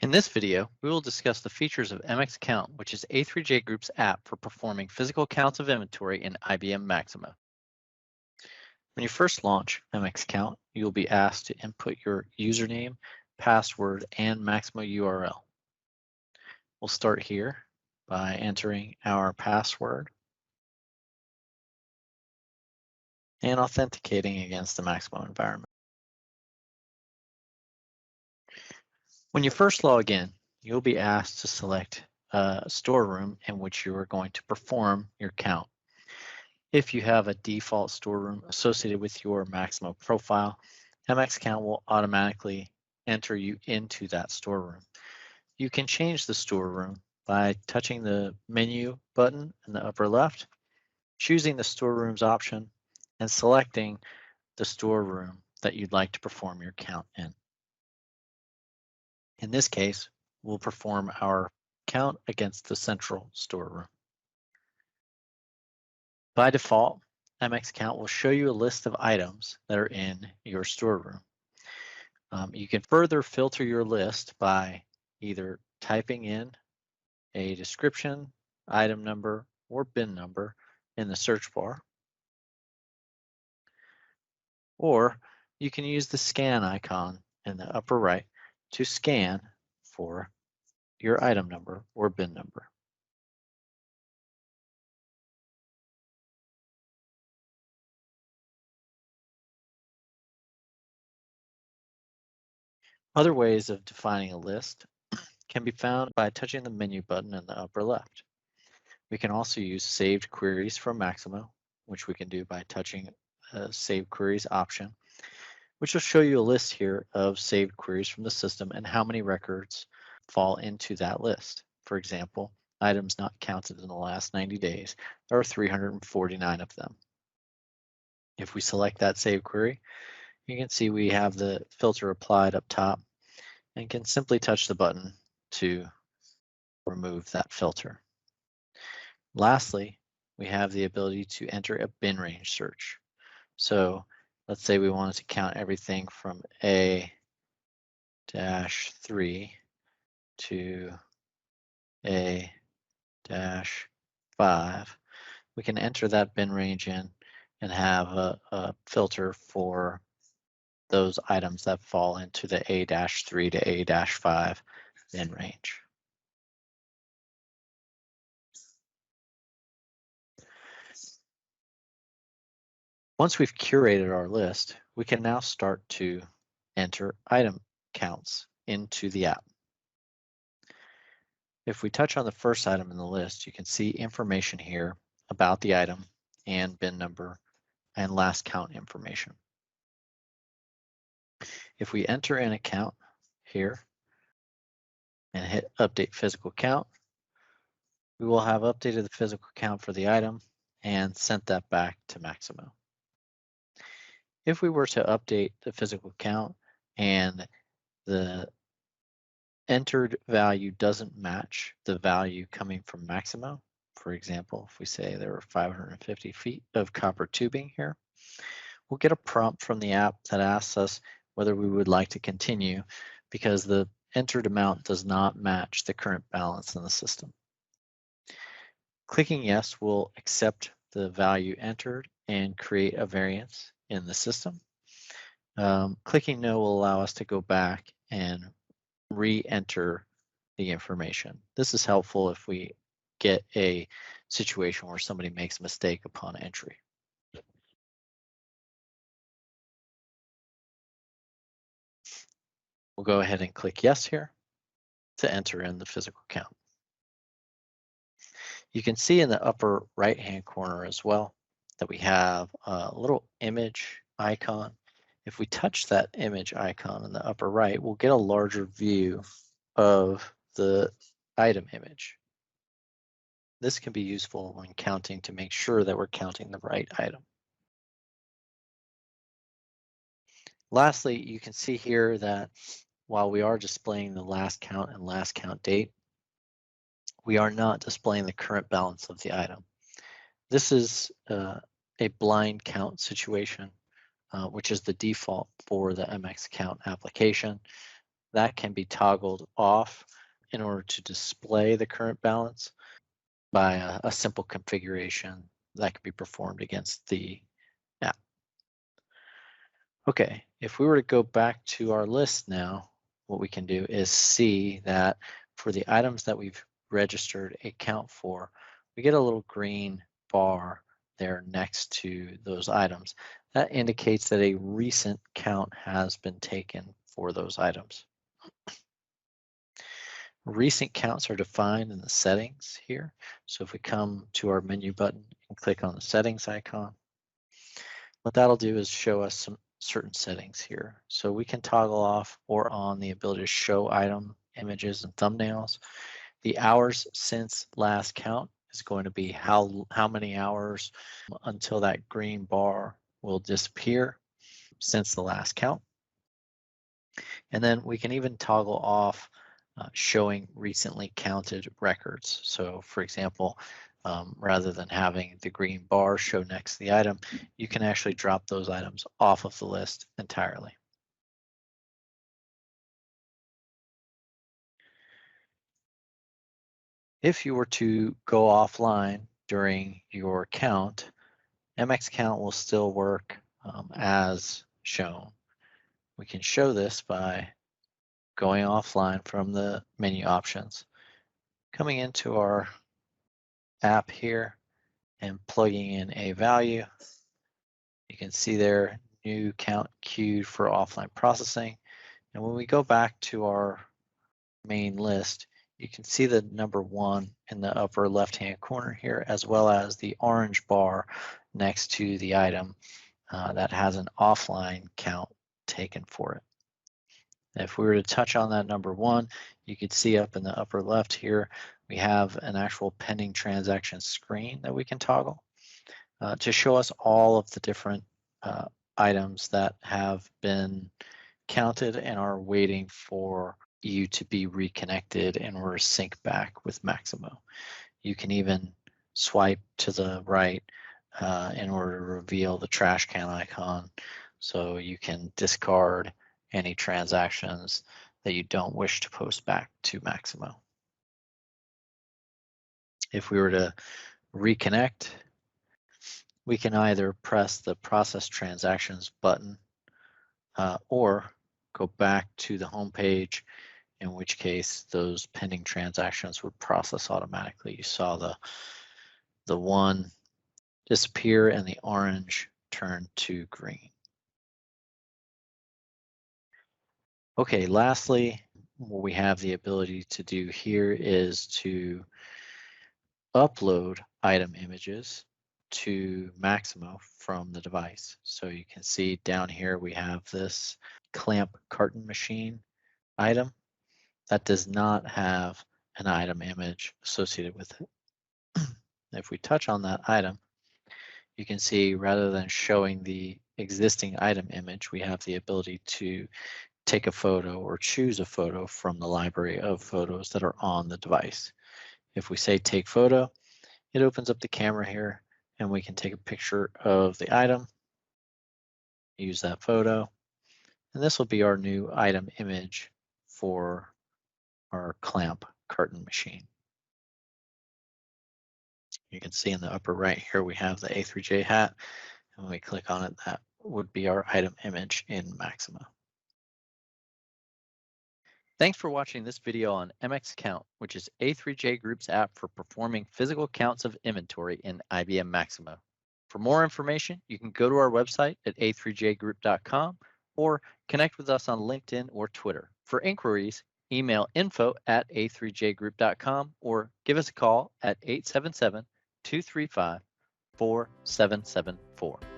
In this video, we will discuss the features of MxCount, which is A3J Group's app for performing physical counts of inventory in IBM Maximo. When you first launch MxCount, you will be asked to input your username, password, and Maximo URL. We'll start here by entering our password and authenticating against the Maximo environment. When you first log in, you'll be asked to select a storeroom in which you are going to perform your count. If you have a default storeroom associated with your Maximo profile, MxCount will automatically enter you into that storeroom. You can change the storeroom by touching the menu button in the upper left, choosing the storerooms option, and selecting the storeroom that you'd like to perform your count in. In this case, we'll perform our count against the central storeroom. By default, MxCount will show you a list of items that are in your storeroom. You can further filter your list by either typing in a description, item number, or bin number in the search bar, or you can use the scan icon in the upper right to scan for your item number or bin number. Other ways of defining a list can be found by touching the menu button in the upper left. We can also use saved queries from Maximo, which we can do by touching a Save Queries option, which will show you a list here of saved queries from the system and how many records fall into that list. For example, items not counted in the last 90 days, there are 349 of them. If we select that saved query, you can see we have the filter applied up top and can simply touch the button to remove that filter. Lastly, we have the ability to enter a bin range search. So let's say we wanted to count everything from A-3 to A-5. We can enter that bin range in and have a filter for those items that fall into the A-3 to A-5 bin range. Once we've curated our list, we can now start to enter item counts into the app. If we touch on the first item in the list, you can see information here about the item and bin number and last count information. If we enter an account here and hit update physical count, we will have updated the physical count for the item and sent that back to Maximo. If we were to update the physical count and the entered value doesn't match the value coming from Maximo, for example, if we say there were 550 feet of copper tubing here, we'll get a prompt from the app that asks us whether we would like to continue because the entered amount does not match the current balance in the system. Clicking yes will accept the value entered and create a variance in the system. Clicking no will allow us to go back and re-enter the information. This is helpful if we get a situation where somebody makes a mistake upon entry. We'll go ahead and click yes here to enter in the physical count. You can see in the upper right-hand corner as well that we have a little image icon. If we touch that image icon in the upper right, we'll get a larger view of the item image. This can be useful when counting to make sure that we're counting the right item. Lastly, you can see here that while we are displaying the last count and last count date, we are not displaying the current balance of the item. This is a blind count situation, which is the default for the MxCount application. that can be toggled off in order to display the current balance by a simple configuration that can be performed against the app. Okay, if we were to go back to our list now, what we can do is see that for the items that we've registered a count for, we get a little green bar there next to those items. That indicates that a recent count has been taken for those items. Recent counts are defined in the settings here. So if we come to our menu button and click on the settings icon, what that'll do is show us some certain settings here. So we can toggle off or on the ability to show item images and thumbnails. The hours since last count is going to be how many hours until that green bar will disappear since the last count. And then we can even toggle off showing recently counted records. So for example, rather than having the green bar show next to the item, you can actually drop those items off of the list entirely. If you were to go offline during your count, MxCount will still work as shown. We can show this by going offline from the menu options, coming into our app here and plugging in a value. You can see there, new count queued for offline processing. And when we go back to our main list, you can see the number 1 in the upper left-hand corner here, as well as the orange bar next to the item that has an offline count taken for it. If we were to touch on that number 1, you could see up in the upper left here, we have an actual pending transaction screen that we can toggle to show us all of the different items that have been counted and are waiting for you to be reconnected in order to sync back with Maximo. You can even swipe to the right in order to reveal the trash can icon, so you can discard any transactions that you don't wish to post back to Maximo. If we were to reconnect, we can either press the Process Transactions button or go back to the home page, in which case those pending transactions would process automatically. You saw the 1 disappear and the orange turn to green. Okay, lastly, what we have the ability to do here is to upload item images to Maximo from the device. So you can see down here we have this clamp carton machine item that does not have an item image associated with it. If we touch on that item, you can see rather than showing the existing item image, we have the ability to take a photo or choose a photo from the library of photos that are on the device. If we say take photo, it opens up the camera here and we can take a picture of the item, use that photo, and this will be our new item image for our clamp carton machine. You can see in the upper right here we have the A3J hat, and when we click on it, that would be our item image in Maximo. Thanks for watching this video on MxCount, which is A3J Group's app for performing physical counts of inventory in IBM Maximo. For more information, you can go to our website at a3jgroup.com or connect with us on LinkedIn or Twitter. For inquiries, email info@a3jgroup.com or give us a call at 877-235-4774.